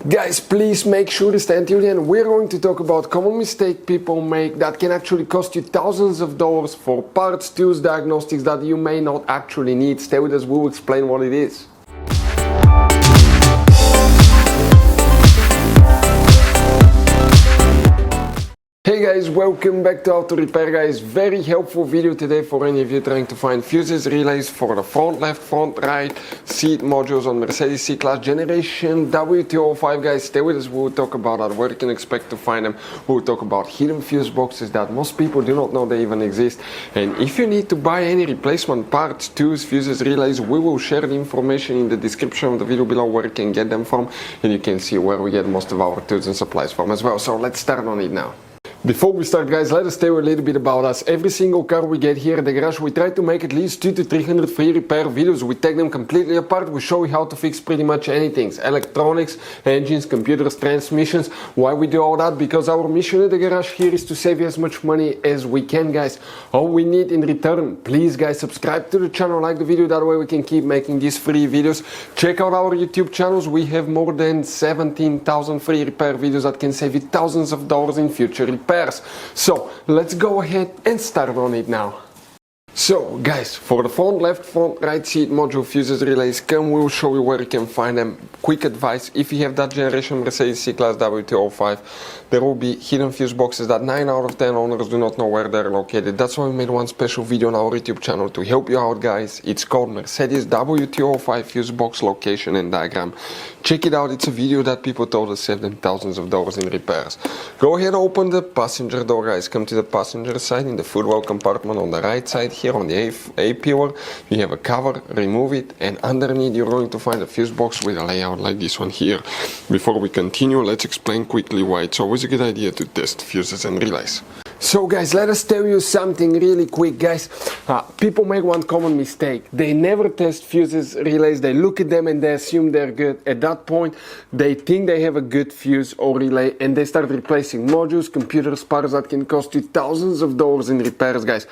Guys, please make sure to stay until the end. We're going to talk about common mistake people make that can actually cost you thousands of dollars for parts, tools, diagnostics that you may not actually need. Stay with us, we'll explain what it is. Hey guys, welcome back to Auto Repair guys. Very helpful video today for any of you trying to find fuses, relays for the front left, front right seat modules on Mercedes C-Class generation W205 guys. Stay with us, we'll talk about that, where you can expect to find them. We'll talk about hidden fuse boxes that most people do not know they even exist. And if you need to buy any replacement parts, tools, fuses, relays, we will share the information in the description of the video below where you can get them from. And you can see where we get most of our tools and supplies from as well. So let's start on it now. Before we start guys, let us tell you a little bit about us. Every single car we get here at the garage, we try to make at least 200 to 300 free repair videos. We take them completely apart, we show you how to fix pretty much anything. Electronics, engines, computers, transmissions. Why we do all that? Because our mission at the garage here is to save you as much money as we can guys. All we need in return, please guys, subscribe to the channel, like the video, that way we can keep making these free videos. Check out our YouTube channels, we have more than 17,000 free repair videos that can save you thousands of dollars in future repairs. So let's go ahead and start on it now. So guys, for the front left, front right seat module fuses, relays, we'll show you where you can find them. Quick advice, if you have that generation Mercedes C-Class W205, there will be hidden fuse boxes that 9 out of 10 owners do not know where they're located. That's why we made one special video on our YouTube channel to help you out guys. It's called Mercedes W205 fuse box location and diagram. Check it out, it's a video that people told us saved them thousands of dollars in repairs. Go ahead, open the passenger door guys, come to the passenger side in the footwell compartment on the right side. Here on the A pillar you have a cover, remove it, and underneath you're going to find a fuse box with a layout like this one here. Before we continue, let's explain quickly why it's always a good idea to test fuses and relays. So guys, let us tell you something really quick guys. People make one common mistake. They never test fuses, relays, they look at them and they assume they're good. At that point, they think they have a good fuse or relay and they start replacing modules, computers, parts that can cost you thousands of dollars in repairs guys.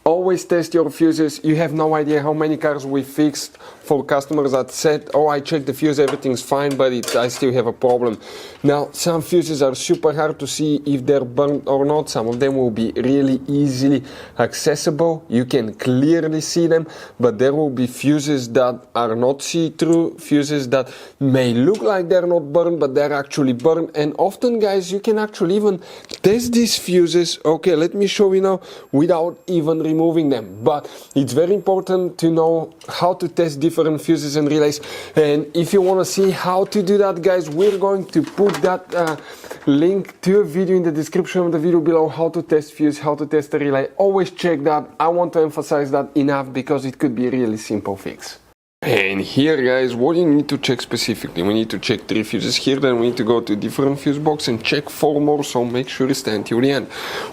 Always test your fuses. You have no idea how many cars we fixed for customers that said, oh, I checked the fuse, everything's fine, but I still have a problem. Now, some fuses are super hard to see if they're burnt or not. Some of them will be really easily accessible. You can clearly see them, but there will be fuses that are not see-through, fuses that may look like they're not burned, but they're actually burned. And often, guys, you can actually even test these fuses. Okay, let me show you now without even removing them. But it's very important to know how to test different fuses and relays, and if you want to see how to do that guys, we're going to put that link to a video in the description of the video below, how to test fuse, how to test a relay. Always check that. I want to emphasize that enough because it could be a really simple fix. And here guys, what you need to check specifically, we need to check 3 fuses here, then we need to go to different fuse box and check 4 more, so make sure you stay until the end.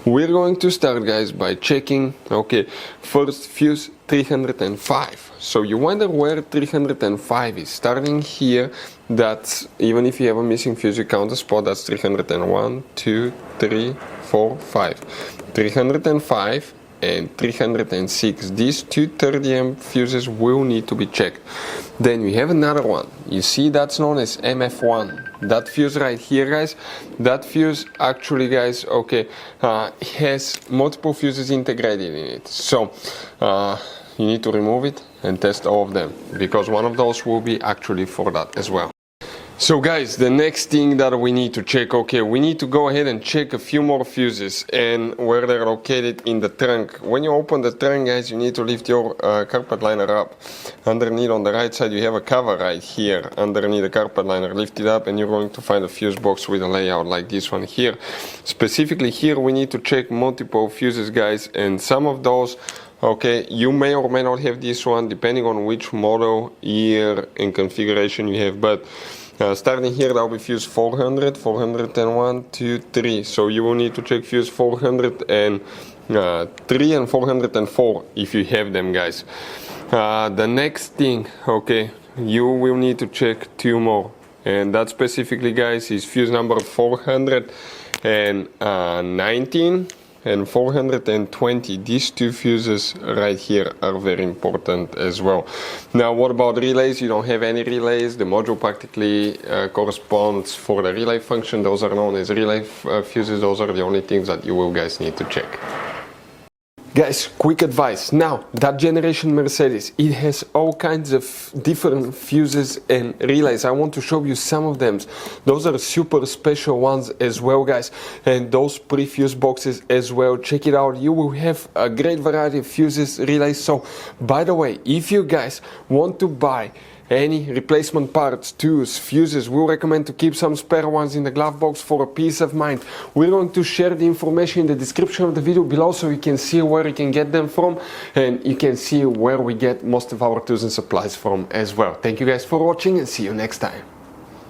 We're going to start guys by checking, okay, first fuse 305. So you wonder where 305 is. Starting here, that's, even if you have a missing fuse, you count the spot, that's 301, 2, 3, 4, 5. 305 and 306. These 230 amp fuses will need to be checked. Then we have another one. You see, that's known as MF1. That fuse right here guys, that fuse actually guys, okay, has multiple fuses integrated in it. So you need to remove it and test all of them, because one of those will be actually for that as well. So guys, the next thing that we need to check, okay, we need to go ahead and check a few more fuses and where they're located in the trunk. When you open the trunk guys, you need to lift your carpet liner up. Underneath on the right side you have a cover right here underneath the carpet liner. Lift it up and you're going to find a fuse box with a layout like this one here. Specifically here we need to check multiple fuses guys, and some of those, okay, you may or may not have this one depending on which model, year and configuration you have, but starting here, that will be fuse 400, 401, 2, 3. So you will need to check fuse 403 and 404 if you have them, guys. The next thing, okay, you will need to check 2 more. And that specifically, guys, is fuse number 419 and 420. These two fuses right here are very important as well. Now, what about relays? You don't have any relays. The module practically corresponds for the relay function. Those are known as relay fuses. Those are the only things that you will guys need to check. Guys, quick advice. Now, that generation Mercedes, it has all kinds of different fuses and relays. I want to show you some of them. Those are super special ones as well, guys. And those pre-fuse boxes as well. Check it out. You will have a great variety of fuses, relays. So, by the way, if you guys want to buy any replacement parts, tools, fuses, we'll recommend to keep some spare ones in the glove box for a peace of mind. We're going to share the information in the description of the video below so you can see where you can get them from, and you can see where we get most of our tools and supplies from as well. Thank you guys for watching, and see you next time.